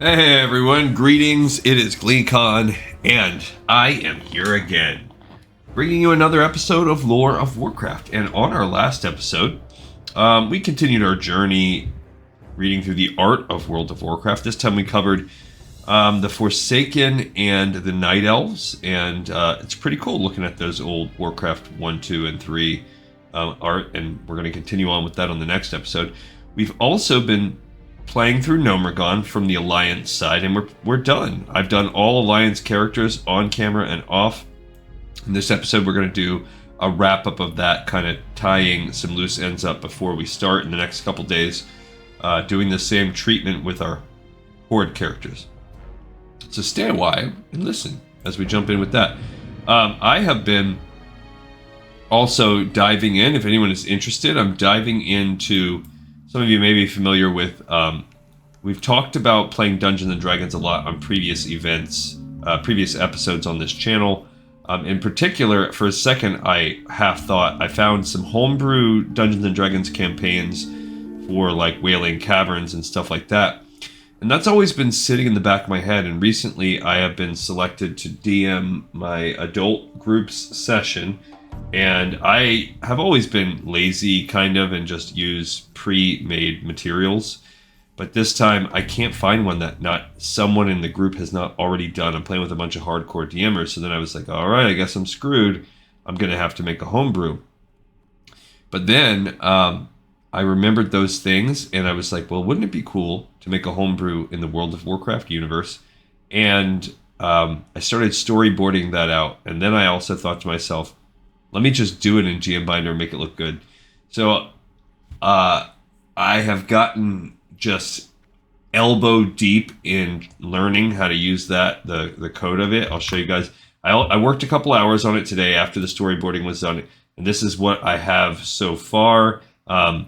Hey everyone, greetings. It is GleanCon, and I am here again, bringing you another episode of Lore of Warcraft. And on our last episode, we continued our journey reading through the art of World of Warcraft. This time we covered the Forsaken and the Night Elves, and it's pretty cool looking at those old Warcraft 1, 2, and 3 art, and we're going to continue on with that on the next episode. We've also been playing through Gnomeregan from the Alliance side, and we're done. I've done all Alliance characters on camera and off. In this episode, we're going to do a wrap-up of that, kind of tying some loose ends up before we start in the next couple days, doing the same treatment with our Horde characters. So stay a while and listen as we jump in with that. I have been also diving in, if anyone is interested, I'm diving into... Some of you may be familiar with, we've talked about playing Dungeons & Dragons a lot on previous events, previous episodes on this channel. In particular, for a second, I half thought I found some homebrew Dungeons & Dragons campaigns for like Wailing Caverns and stuff like that. And that's always been sitting in the back of my head, and recently I have been selected to DM my adult group's session. And I have always been lazy, kind of, and just use pre-made materials. But this time, I can't find one that not someone in the group has not already done. I'm playing with a bunch of hardcore DMers, so then I was like, all right, I guess I'm screwed. I'm going to have to make a homebrew. But then I remembered those things, and I was like, well, wouldn't it be cool to make a homebrew in the World of Warcraft universe? And I started storyboarding that out. And then I also thought to myself, let me just do it in GM Binder and make it look good. So I have gotten just elbow deep in learning how to use that, the code of it. I'll show you guys. I worked a couple hours on it today after the storyboarding was done, and this is what I have so far. I'm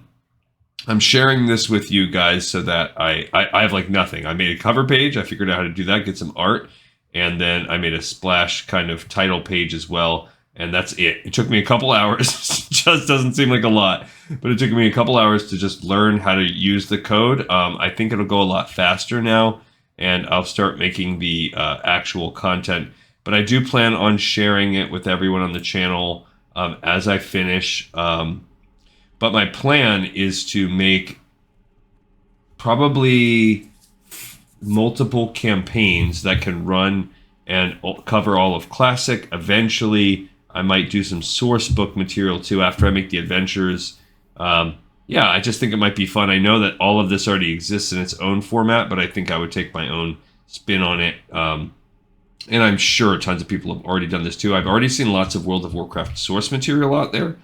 sharing this with you guys so that I have like nothing. I made a cover page. I figured out how to do that, get some art, and then I made a splash kind of title page as well. And that's it. It took me a couple hours. Just doesn't seem like a lot, but it took me a couple hours to just learn how to use the code. I think it'll go a lot faster now, and I'll start making the actual content. But I do plan on sharing it with everyone on the channel as I finish. But my plan is to make probably multiple campaigns that can run and cover all of Classic. Eventually, I might do some source book material too after I make the adventures. Yeah, I just think it might be fun. I know that all of this already exists in its own format, but I think I would take my own spin on it. And I'm sure tons of people have already done this too. I've already seen lots of World of Warcraft source material out there.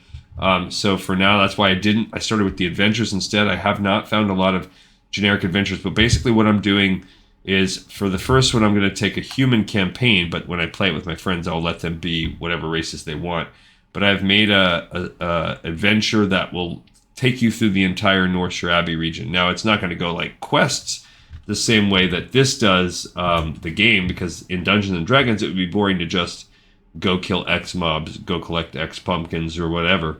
So for now, that's why I started with the adventures instead. I have not found a lot of generic adventures, but basically what I'm doing is for the first one, I'm going to take a human campaign, but when I play it with my friends, I'll let them be whatever races they want. But I've made a adventure that will take you through the entire North Shore Abbey region. Now, it's not going to go like quests the same way that this does the game, because in Dungeons & Dragons, it would be boring to just go kill X mobs, go collect X pumpkins, or whatever.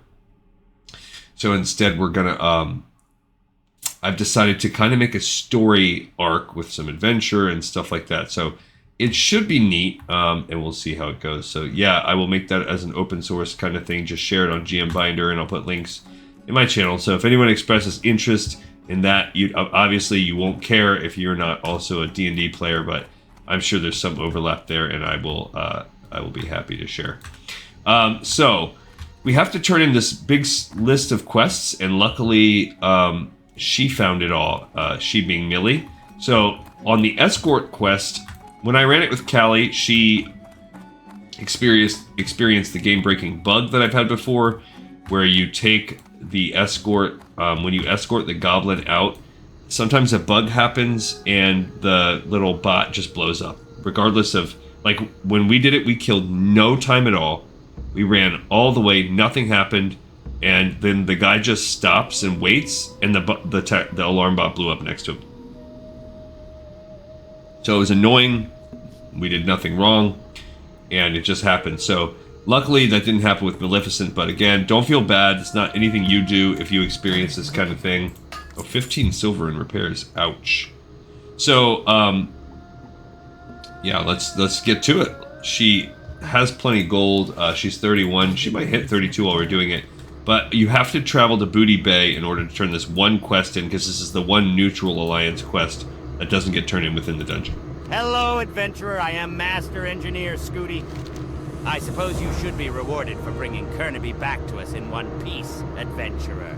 So instead, we're going to... I've decided to kind of make a story arc with some adventure and stuff like that. So it should be neat, and we'll see how it goes. So yeah, I will make that as an open source kind of thing. Just share it on GM Binder, and I'll put links in my channel. So if anyone expresses interest in that, obviously you won't care if you're not also a D&D player, but I'm sure there's some overlap there, and I will be happy to share. So we have to turn in this big list of quests, and luckily... she found it all, she being Millie. So on the escort quest, when I ran it with Callie, she experienced the game-breaking bug that I've had before, where you take the escort, when you escort the goblin out, sometimes a bug happens and the little bot just blows up. Regardless of, like, when we did it, we killed no time at all. We ran all the way, nothing happened. And then the guy just stops and waits, and the alarm bot blew up next to him. So it was annoying. We did nothing wrong, and it just happened. So luckily that didn't happen with Maleficent, but again, don't feel bad. It's not anything you do if you experience this kind of thing. Oh, 15 silver in repairs. Ouch. So, yeah, let's get to it. She has plenty of gold. She's 31. She might hit 32 while we're doing it. But you have to travel to Booty Bay in order to turn this one quest in, because this is the one neutral alliance quest that doesn't get turned in within the dungeon. Hello, adventurer. I am Master Engineer Scooty. I suppose you should be rewarded for bringing Kernaby back to us in one piece, adventurer.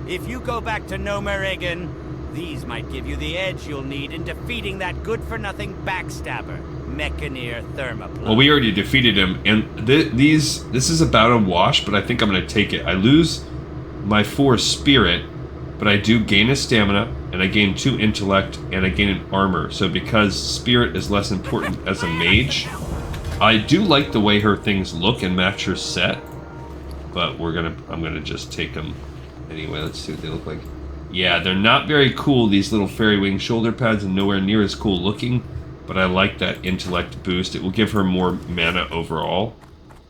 If you go back to Gnomeregan, these might give you the edge you'll need in defeating that good-for-nothing backstabber, Mechaneer Thermoplug. Well, we already defeated him, and this is about a wash, but I think I'm going to take it. I lose my 4 spirit, but I do gain a stamina, and I gain 2 intellect, and I gain an armor. So because spirit is less important as a mage, I do like the way her things look and match her set, but I'm gonna just take them anyway. Let's see what they look like. Yeah, they're not very cool, these little fairy wing shoulder pads, and nowhere near as cool looking, but I like that intellect boost. It will give her more mana overall,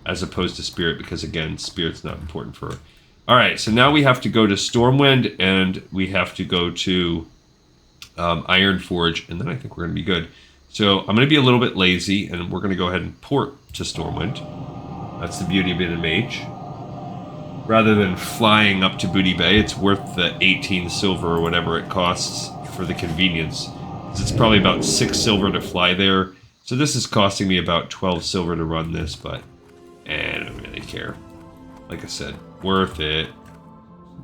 as opposed to spirit, because again, spirit's not important for her. Alright, so now we have to go to Stormwind, and we have to go to Ironforge, and then I think we're going to be good. So I'm going to be a little bit lazy, and we're going to go ahead and port to Stormwind. That's the beauty of being a mage. Rather than flying up to Booty Bay, it's worth the 18 silver or whatever it costs for the convenience. It's probably about 6 silver to fly there. So this is costing me about 12 silver to run this, but I don't really care. Like I said, worth it.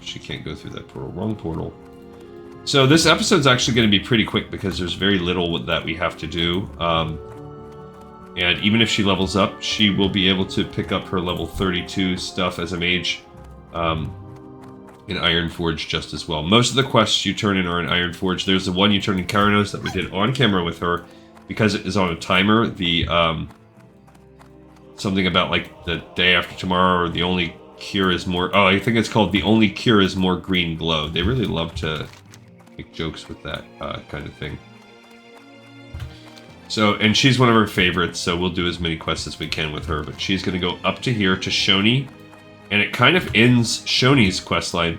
She can't go through that portal. Wrong portal. So this episode's actually going to be pretty quick because there's very little that we have to do. And even if she levels up, she will be able to pick up her level 32 stuff as a mage in Ironforge just as well. Most of the quests you turn in are in Ironforge. There's the one you turn in Karanos that we did on camera with her because it is on a timer. The something about like the day after tomorrow, or the only cure is more... Oh, I think it's called the only cure is more green glow. They really love to make jokes with that kind of thing. So, and she's one of her favorites, so we'll do as many quests as we can with her, but she's going to go up to here to Shoni, and it kind of ends Shoni's questline,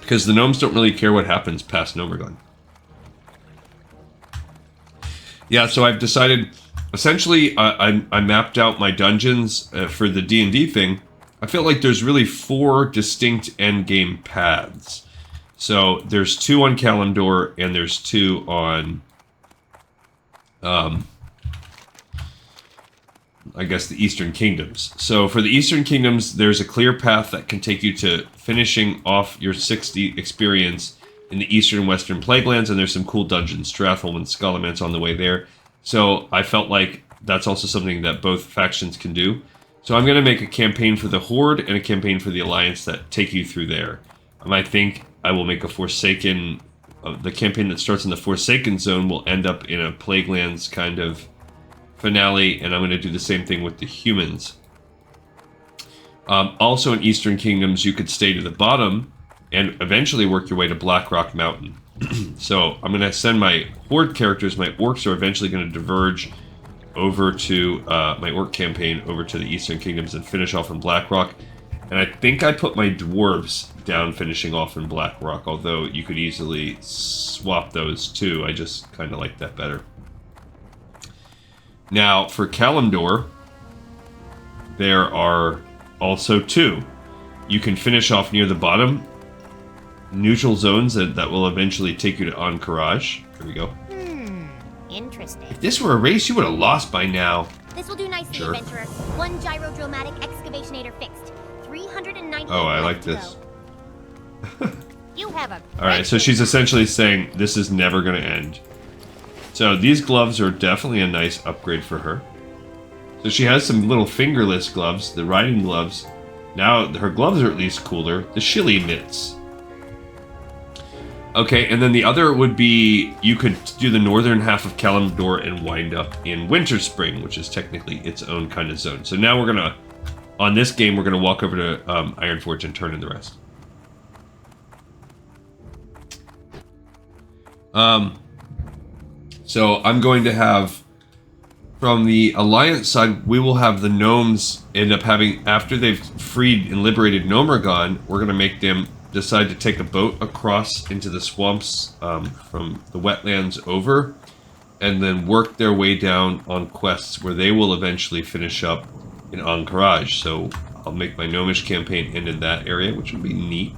because the gnomes don't really care what happens past Gnomeregan. Yeah, so I've decided, essentially, I mapped out my dungeons for the D&D thing. I feel like there's really 4 distinct endgame paths. So there's 2 on Kalimdor, and there's 2 on, I guess, the Eastern Kingdoms. So for the Eastern Kingdoms, there's a clear path that can take you to finishing off your 60 experience in the Eastern and Western Plaguelands, and there's some cool dungeons, Stratholme and Skullman's on the way there. So I felt like that's also something that both factions can do. So I'm going to make a campaign for the Horde and a campaign for the Alliance that take you through there. I think I will make a Forsaken... the campaign that starts in the Forsaken Zone will end up in a Plaguelands kind of finale, and I'm going to do the same thing with the humans. Also in Eastern Kingdoms, you could stay to the bottom and eventually work your way to Blackrock Mountain. So I'm going to send my Horde characters, my orcs are eventually going to diverge over to my orc campaign over to the Eastern Kingdoms and finish off in Blackrock. And I think I put my dwarves down finishing off in Blackrock, although you could easily swap those too. I just kind of like that better. Now, for Kalimdor, there are also 2. You can finish off near the bottom, neutral zones that will eventually take you to Encourage. Here we go. Interesting. If this were a race, you would have lost by now. This will do nicely, Sure. adventurer. 1 gyrodromatic excavationator fixed. 390. Oh, I like this. You have a... Alright, so she's essentially saying this is never going to end. So these gloves are definitely a nice upgrade for her. So she has some little fingerless gloves, the riding gloves. Now her gloves are at least cooler. The shilly mitts. Okay, and then the other would be, you could do the northern half of Kalimdor and wind up in Winter Spring, which is technically its own kind of zone. So now we're going to, on this game, we're going to walk over to Ironforge and turn in the rest. So I'm going to have, from the Alliance side, we will have the gnomes end up having, after they've freed and liberated Gnomeregan, we're going to make them decide to take a boat across into the swamps from the wetlands over, and then work their way down on quests where they will eventually finish up in Anchorage. So I'll make my Gnomish campaign end in that area, which would be neat.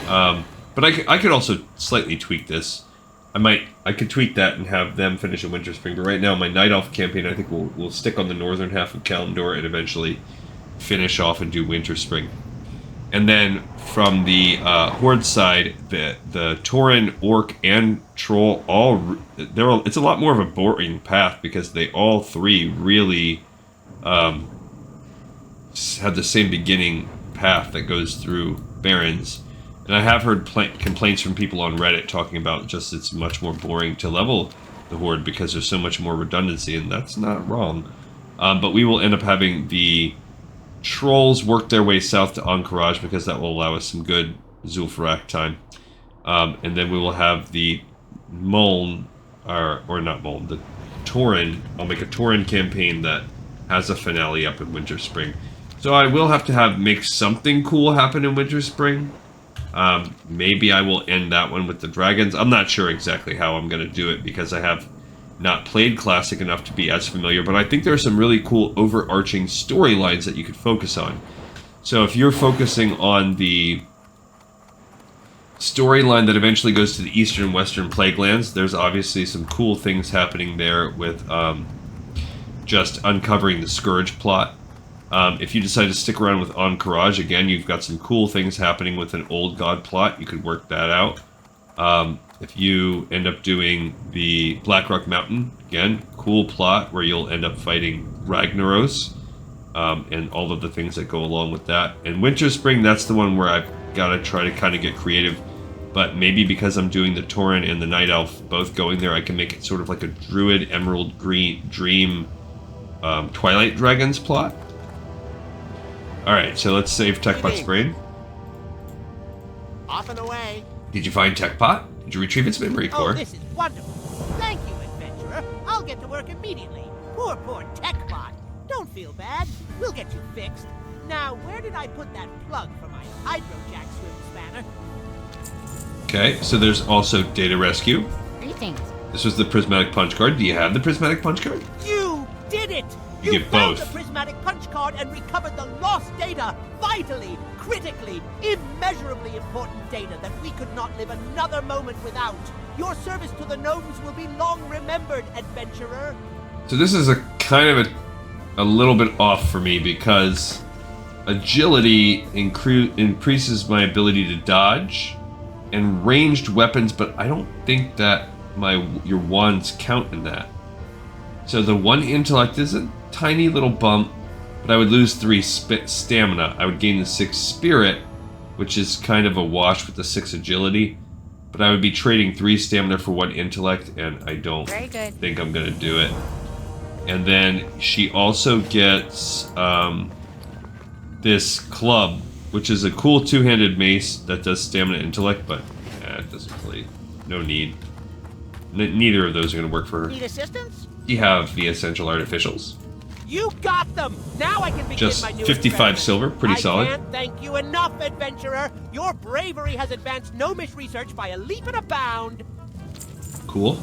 But I could also slightly tweak this. I could tweak that and have them finish in Winter Spring. But right now, my Night Elf campaign, I think we'll stick on the northern half of Kalimdor and eventually finish off and do Winter Spring. And then from the Horde side, the Tauren, Orc, and Troll it's a lot more of a boring path because they all three really have the same beginning path that goes through Barrens. And I have heard complaints from people on Reddit talking about just it's much more boring to level the Horde because there's so much more redundancy, and that's not wrong. But we will end up having the Trolls work their way south to Anchorage because that will allow us some good Zul'Farrak time. And then we will have the Muln, or not Muln, the Tauren. I'll make a Tauren campaign that has a finale up in Winter Spring. So I will have to make something cool happen in Winter Spring. Maybe I will end that one with the dragons. I'm not sure exactly how I'm going to do it because I have not played Classic enough to be as familiar, but I think there are some really cool overarching storylines that you could focus on. So if you're focusing on the storyline that eventually goes to the Eastern and Western Plaguelands, there's obviously some cool things happening there with just uncovering the Scourge plot. If you decide to stick around with Anchorage, again, you've got some cool things happening with an Old God plot. You could work that out. If you end up doing the Blackrock Mountain, again, cool plot where you'll end up fighting Ragnaros, and all of the things that go along with that. And Winter Spring, that's the one where I've got to try to kind of get creative. But maybe because I'm doing the Tauren and the Night Elf both going there, I can make it sort of like a Druid, Emerald, Green, Dream, Twilight Dragons plot. Alright, so let's save TechPot's brain. Off and away. Did you find TechPot? Did you retrieve its memory core? Oh, this is wonderful. Thank you, adventurer. I'll get to work immediately. Poor TechBot. Don't feel bad. We'll get you fixed. Now, where did I put that plug for my Hydrojack swim spanner? Okay, so there's also Data Rescue. Greetings. This was the Prismatic Punch card. Do you have the Prismatic Punch card? You did it! You get found both. the prismatic punch card and recovered the lost data. Vitally, critically, immeasurably important data that we could not live another moment without. Your service to the gnomes will be long remembered, adventurer. So this is a kind of a little bit off for me because agility increases my ability to dodge and ranged weapons, but I don't think that your wands count in that. So the 1 intellect is a tiny little bump, but I would lose 3 stamina. I would gain the 6 spirit, which is kind of a wash with the 6 agility, but I would be trading 3 stamina for 1 intellect, and I don't think I'm going to do it. And then she also gets this club, which is a cool 2-handed mace that does stamina intellect, but it doesn't really, no need. Neither of those are going to work for her. Need assistance? You have the essential artificials. You got them! Now I can begin Just my new 55 experiment. silver, pretty solid. I can't thank you enough, adventurer. Your bravery has advanced gnomish research by a leap and a bound. Cool.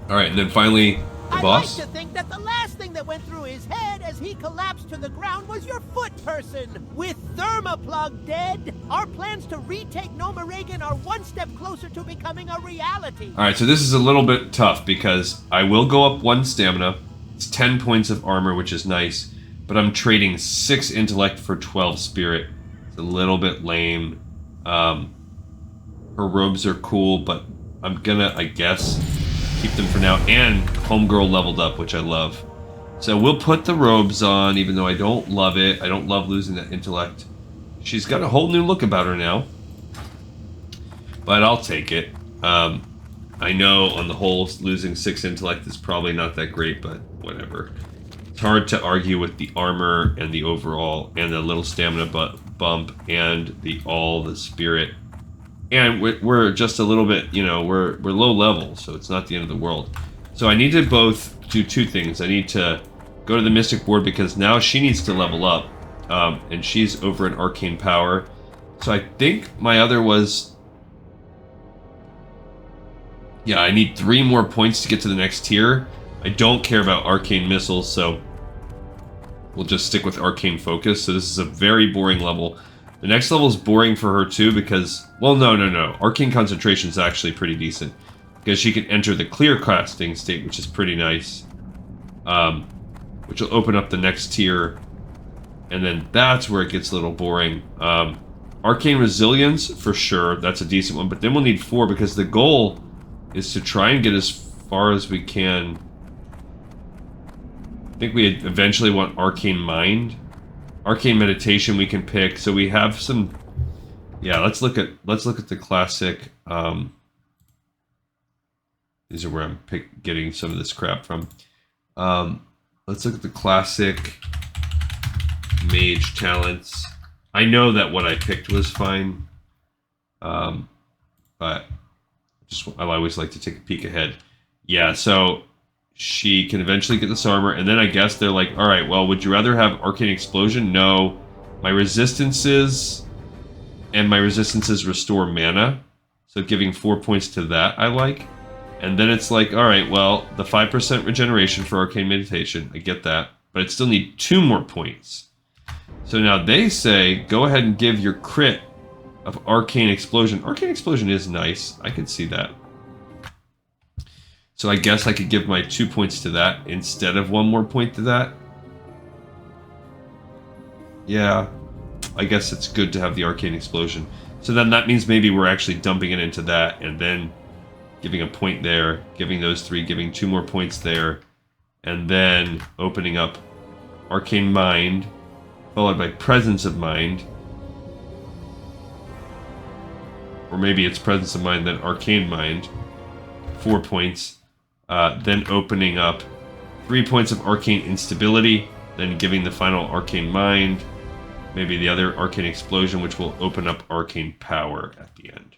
Alright, and then finally, the boss. I'd like to think that the last thing that went through his head as he collapsed to the ground was your foot person. With Thermoplug dead, our plans to retake Gnomeregan are one step closer to becoming a reality. Alright, so this is a little bit tough because I will go up 1 stamina. It's 10 points of armor, which is nice, but I'm trading 6 intellect for 12 spirit. It's a little bit lame. Her robes are cool, but I'm gonna, I guess, keep them for now. And Homegirl leveled up, which I love. So we'll put the robes on, even though I don't love it. I don't love losing that intellect. She's got a whole new look about her now. But I'll take it. I know on the whole, losing 6 intellect is probably not that great, but whatever. It's hard to argue with the armor and the overall, and the little stamina bump, and the spirit. And we're just a little bit, you know, we're low level, so it's not the end of the world. So I need to both do 2 things. I need to go to the Mystic board because now she needs to level up, and she's over in Arcane Power. So I think my other was... Yeah, I need 3 more points to get to the next tier. I don't care about arcane missiles, so we'll just stick with arcane focus. So this is a very boring level. The next level is boring for her too because... Well, no. Arcane concentration is actually pretty decent. Because she can enter the clear casting state, which is pretty nice. Which will open up the next tier. And then that's where it gets a little boring. Arcane resilience, for sure. That's a decent one. But then we'll need 4 because the goal is to try and get as far as we can. I think we eventually want arcane mind. Arcane meditation we can pick. So we have some... Yeah, let's look at the classic... These are where I'm getting some of this crap from. Let's look at the classic mage talents. I know that what I picked was fine, but I always like to take a peek ahead. Yeah, so she can eventually get this armor, and then I guess they're like, all right, well, would you rather have arcane explosion? No, my resistances restore mana, so giving 4 points to that I like. And then it's like, all right, well, the 5% regeneration for arcane meditation, I get that, but I'd still need 2 more points. So now they say, go ahead and give your crit of arcane explosion. Arcane explosion is nice. I could see that. So I guess I could give my 2 points to that instead of 1 more point to that. Yeah, I guess it's good to have the arcane explosion. So then that means maybe we're actually dumping it into that and then giving a point there, giving those 3, giving 2 more points there, and then opening up Arcane Mind, followed by Presence of Mind. Or maybe it's Presence of Mind, then Arcane Mind, 4 points. Then opening up 3 points of Arcane Instability, then giving the final Arcane Mind, maybe the other Arcane Explosion, which will open up Arcane Power at the end.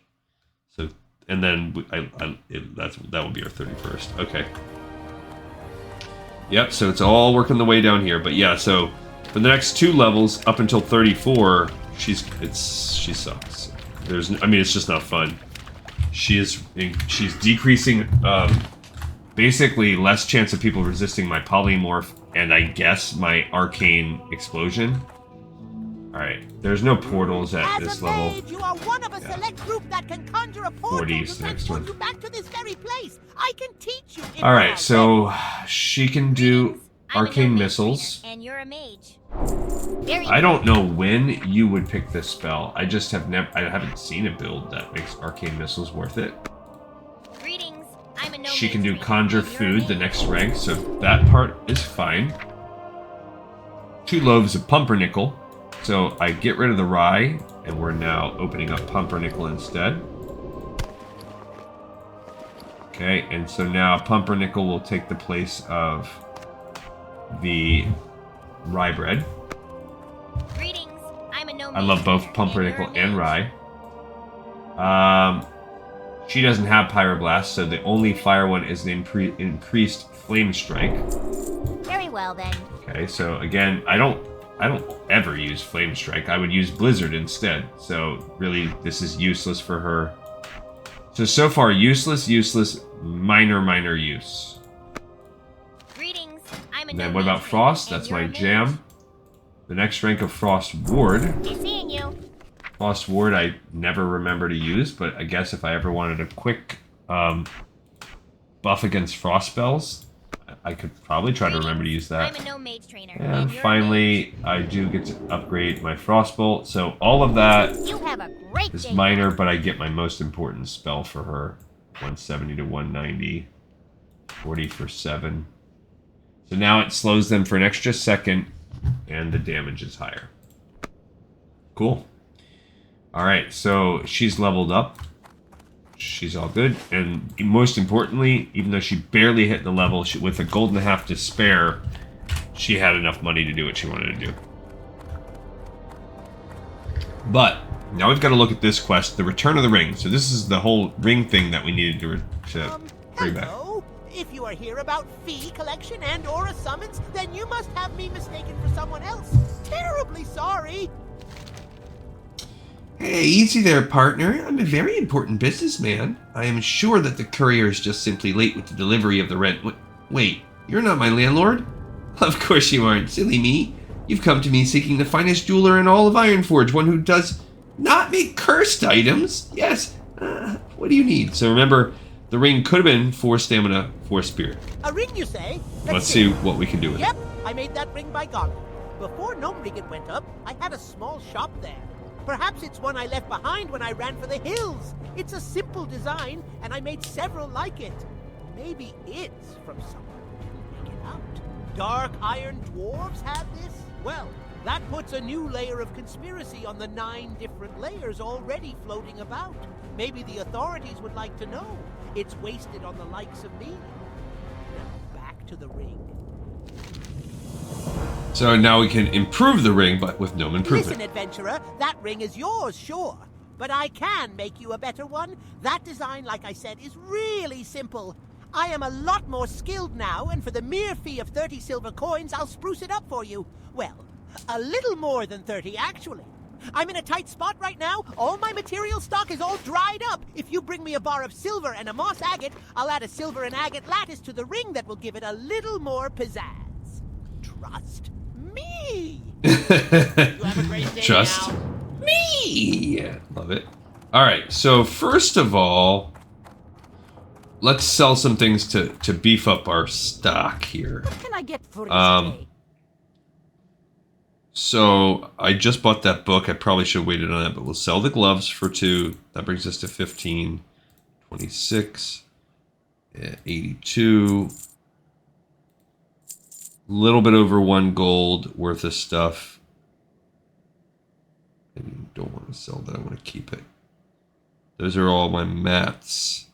So, and then that will be our 31st. Okay. Yep, so it's all working the way down here. But yeah, so for the next 2 levels up until 34, she sucks. It's just not fun. She's decreasing basically less chance of people resisting my polymorph and I guess my arcane explosion. Alright, there's no portals at this level. You are one of a select group that can conjure a portal 40's to the next transport one. you back to this very place. I can teach you. Alright, so she can do arcane missiles. And you're a mage. I don't know when you would pick this spell. I just have I haven't seen a build that makes arcane missiles worth it. Greetings. I'm a no She can do mage conjure and you're a food, the mage. next rank, so that part is fine. 2 loaves of pumpernickel. So I get rid of the rye, and we're now opening up pumpernickel instead. Okay, and so now pumpernickel will take the place of the rye bread. Greetings. I'm a no I love both pumpernickel and rye. She doesn't have pyroblast, so the only fire one is an increased flame strike. Very well then. Okay, so again, I don't ever use Flame Strike. I would use Blizzard instead. So really, this is useless for her. So far, useless, minor use. Greetings. I'm a And then no what about mage Frost? and That's you're my a mage. jam. The next rank of Frost Ward. Be seeing you. Frost Ward I never remember to use, but I guess if I ever wanted a quick buff against Frost spells, I could probably try to remember to use that. I'm a no mage trainer. And you're a finally, I do get to upgrade my Frostbolt. So all of that mage. You have a great is day. minor, but I get my most important spell for her. 170 to 190. 40 for 7. So now it slows them for an extra second, and the damage is higher. Cool. Alright, so she's leveled up. She's all good, and most importantly, even though she barely hit the level, with a gold and a half to spare, she had enough money to do what she wanted to do. But now we've got to look at this quest, the Return of the Ring. So this is the whole ring thing that we needed to bring back. Hello. If you are here about fee collection and or a summons, then you must have me mistaken for someone else. Terribly sorry. Hey, easy there, partner. I'm a very important businessman. I am sure that the courier is just simply late with the delivery of the rent. Wait, you're not my landlord? Of course you aren't, silly me. You've come to me seeking the finest jeweler in all of Ironforge, one who does not make cursed items. Yes, what do you need? So remember, the ring could have been 4 stamina, 4 spirit. A ring, you say? Let's see what we can do with it. Yep, I made that ring by God. Before Gnomeregan went up, I had a small shop there. Perhaps it's one I left behind when I ran for the hills. It's a simple design, and I made several like it. Maybe it's from someone who didn't make it out. Dark Iron Dwarves have this? Well, that puts a new layer of conspiracy on the 9 different layers already floating about. Maybe the authorities would like to know. It's wasted on the likes of me. Now back to the ring. So now we can improve the ring, but with no improvement. Listen, adventurer, that ring is yours, sure. But I can make you a better one. That design, like I said, is really simple. I am a lot more skilled now, and for the mere fee of 30 silver coins, I'll spruce it up for you. Well, a little more than 30, actually. I'm in a tight spot right now. All my material stock is all dried up. If you bring me a bar of silver and a moss agate, I'll add a silver and agate lattice to the ring that will give it a little more pizzazz. Trust me. You have a great day. Trust now. me. Love it. All right. So first of all, let's sell some things to beef up our stock here. What can I get for you today? So I just bought that book. I probably should have waited on that, but we'll sell the gloves for 2. That brings us to 15, 26, 82. Little bit over 1 gold worth of stuff. I don't want to sell that. I want to keep it. Those are all my mats.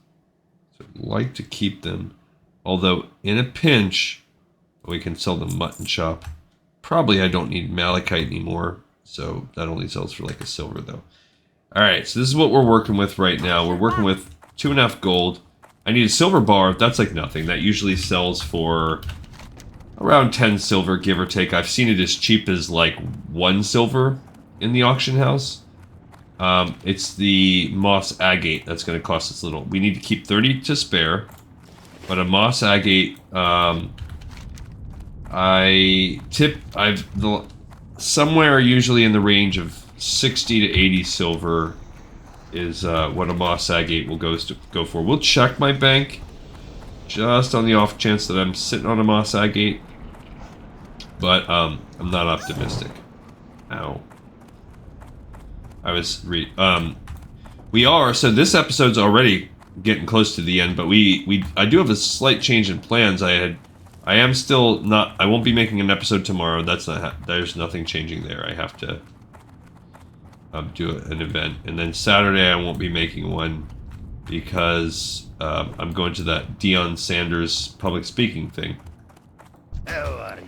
So I'd like to keep them. Although in a pinch, we can sell the mutton chop. Probably I don't need malachite anymore. So that only sells for like a silver though. All right, so this is what we're working with right now. We're working with 2.5 gold. I need a silver bar. That's like nothing. That usually sells for around 10 silver, give or take. I've seen it as cheap as like 1 silver in the auction house. It's the moss agate that's going to cost us little. We need to keep 30 to spare, but a moss agate, somewhere usually in the range of 60 to 80 silver is what a moss agate will go for. We'll check my bank just on the off chance that I'm sitting on a moss agate, but I'm not optimistic. Ow. We are, so this episode's already getting close to the end, but I do have a slight change in plans. I am still not, I won't be making an episode tomorrow. There's nothing changing there. I have to do an event. And then Saturday I won't be making one because I'm going to that Deion Sanders public speaking thing. How are you?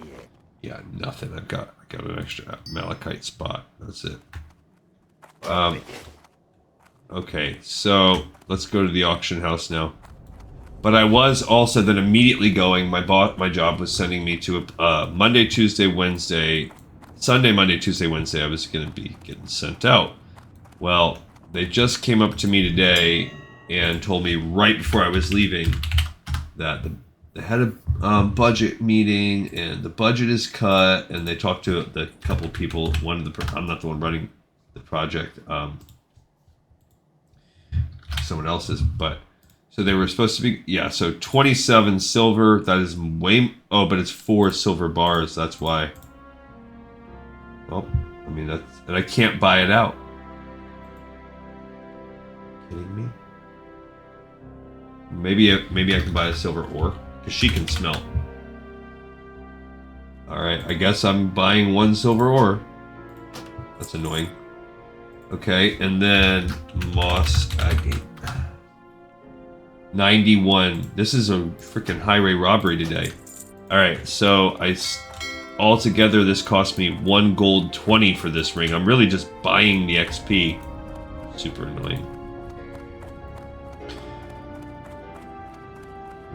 Yeah, nothing. I got an extra malachite spot. That's it. Okay, so let's go to the auction house now. But I was also then immediately going. My job was sending me to a Monday, Tuesday, Wednesday, Sunday, Monday, Tuesday, Wednesday. I was going to be getting sent out. Well, they just came up to me today and told me right before I was leaving that they had a budget meeting and the budget is cut. And they talked to the couple of people. I'm not the one running the project. Someone else is, but. So they were supposed to be, yeah, so 27 silver, that is way, oh, but it's 4 silver bars, that's why. Well, I mean, and I can't buy it out. Kidding me? Maybe I can buy a silver ore, because she can smelt. Alright, I guess I'm buying 1 silver ore. That's annoying. Okay, and then moss agate. 91. This is a freaking highway robbery today. Alright, so altogether this cost me 1 gold 20 for this ring. I'm really just buying the XP. Super annoying.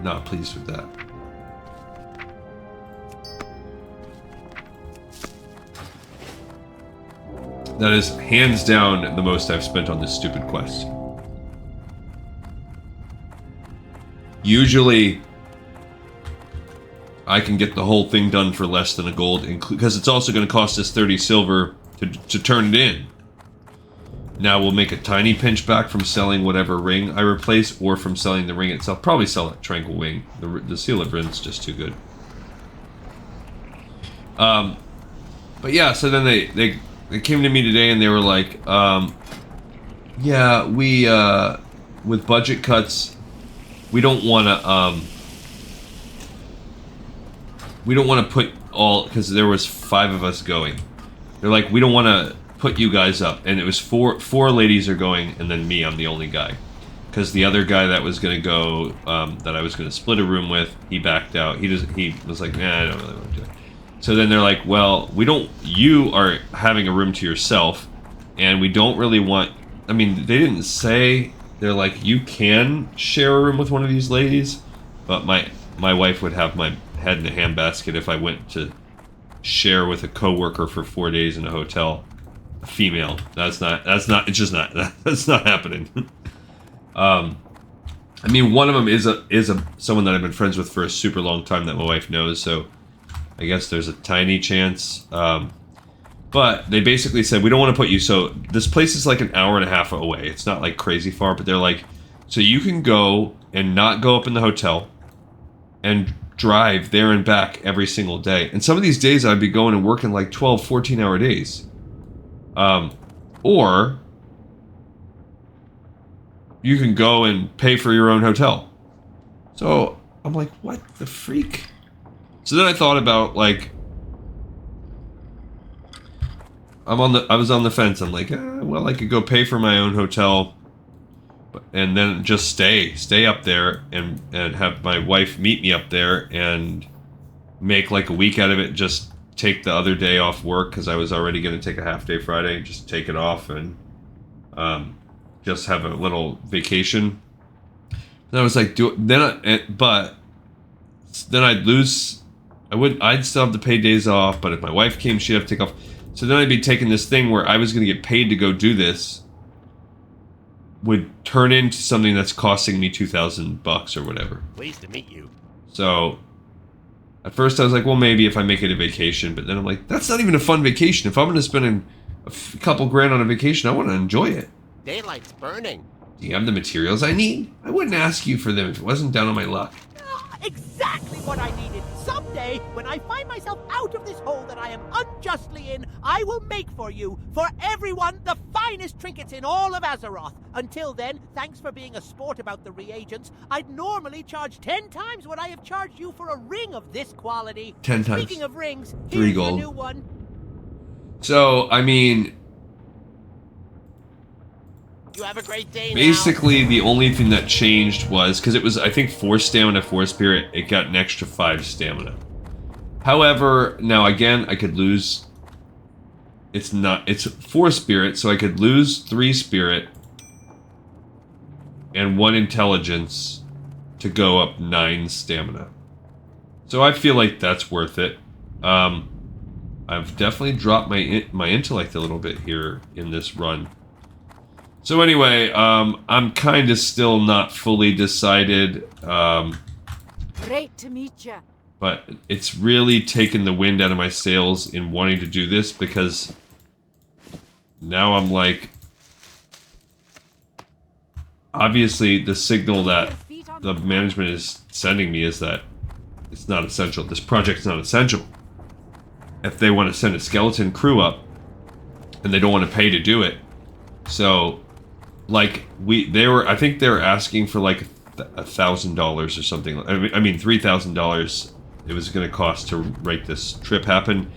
Not pleased with that. That is hands down the most I've spent on this stupid quest. Usually, I can get the whole thing done for less than a gold, because it's also going to cost us 30 silver to turn it in. Now we'll make a tiny pinch back from selling whatever ring I replace, or from selling the ring itself. Probably sell that tranquil wing. The seal of Rin's just too good. But yeah, so then they came to me today and they were like, yeah, we with budget cuts, we don't want to put all, because there was 5 of us going. They're like, we don't want to put you guys up, and it was four ladies are going, and then me, I'm the only guy, because the other guy that was gonna go, that I was gonna split a room with, he backed out. He was like, nah, I don't really want to do it. So then they're like, well, you are having a room to yourself, and we don't really want, I mean, they didn't say, they're like, you can share a room with one of these ladies, but my wife would have my head in a handbasket if I went to share with a coworker for 4 days in a hotel. A female. That's not happening. I mean, one of them is someone that I've been friends with for a super long time that my wife knows, so I guess there's a tiny chance. But they basically said, we don't want to put you, so this place is like an hour and a half away. It's not like crazy far, but they're like, so you can go and not go up in the hotel and drive there and back every single day. And some of these days I'd be going and working like 12, 14-hour days. Or you can go and pay for your own hotel. So I'm like, what the freak? So then I thought about, like, I was on the fence. I'm like, well, I could go pay for my own hotel, and then just stay up there and have my wife meet me up there and make like a week out of it. Just take the other day off work, because I was already going to take a half day Friday. Just take it off and just have a little vacation. And I was like, but then I'd lose. I'd still have to pay days off, but if my wife came, she'd have to take off. So then I'd be taking this thing where I was going to get paid to go do this, would turn into something that's costing me $2,000 or whatever. Pleased to meet you. So at first I was like, well, maybe if I make it a vacation, but then I'm like, that's not even a fun vacation. If I'm going to spend a couple grand on a vacation, I want to enjoy it. Daylight's burning. Do you have the materials I need? I wouldn't ask you for them if it wasn't down on my luck. Exactly what I needed. Someday, when I find myself out of this hole that I am unjustly in, I will make for you, for everyone, the finest trinkets in all of Azeroth. Until then, thanks for being a sport about the reagents. I'd normally charge 10 times what I have charged you for a ring of this quality. 10 times. Speaking of rings, 3 here's gold. your new one. So, I mean, You have a great day now. basically the only thing that changed was, because it was, I think, 4 stamina, 4 spirit, it got an extra 5 stamina. However, now again, I could lose, it's 4 spirit, so I could lose 3 spirit and 1 intelligence to go up 9 stamina. So I feel like that's worth it. I've definitely dropped my intellect a little bit here in this run. So anyway, I'm kind of still not fully decided. Great to meet you. But it's really taken the wind out of my sails in wanting to do this, because now I'm like, obviously the signal that the management is sending me is that it's not essential. This project's not essential. If they want to send a skeleton crew up, and they don't want to pay to do it, so like I think they were asking for like $1,000 or something. I mean $3,000 it was going to cost to make this trip happen.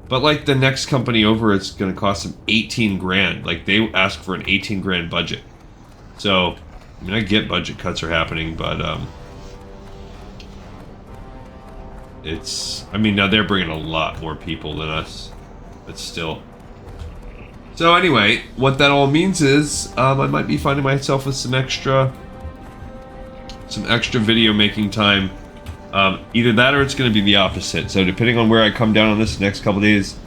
But like the next company over, it's going to cost them 18 grand. Like they asked for an 18 grand budget. So, I mean, I get budget cuts are happening, but I mean, now they're bringing a lot more people than us, but still. So anyway, what that all means is I might be finding myself with some extra video making time. Either that or it's going to be the opposite. So depending on where I come down on this next couple days,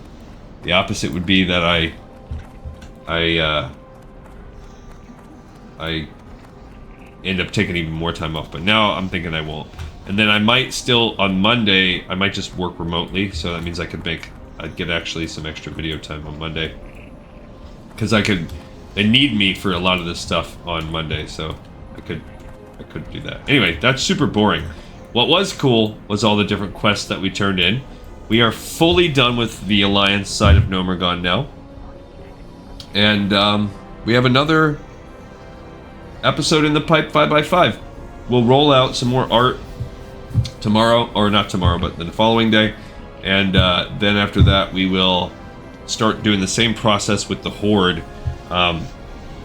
the opposite would be that I I end up taking even more time off. But now I'm thinking I won't. And then I might still, on Monday, I might just work remotely. So that means I'd get actually some extra video time on Monday. Because they need me for a lot of this stuff on Monday. So I could do that. Anyway, that's super boring. What was cool was all the different quests that we turned in. We are fully done with the Alliance side of Gnomeregan now. And we have another episode in the pipe 5x5. We'll roll out some more art tomorrow, or not tomorrow, but the following day. And then after that, we will start doing the same process with the Horde. A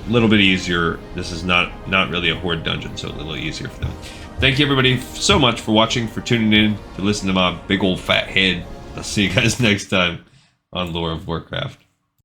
little bit easier. This is not really a Horde dungeon, so a little easier for them. Thank you everybody so much for watching, for tuning in, to listen to my big old fat head. I'll see you guys next time on Lore of Warcraft.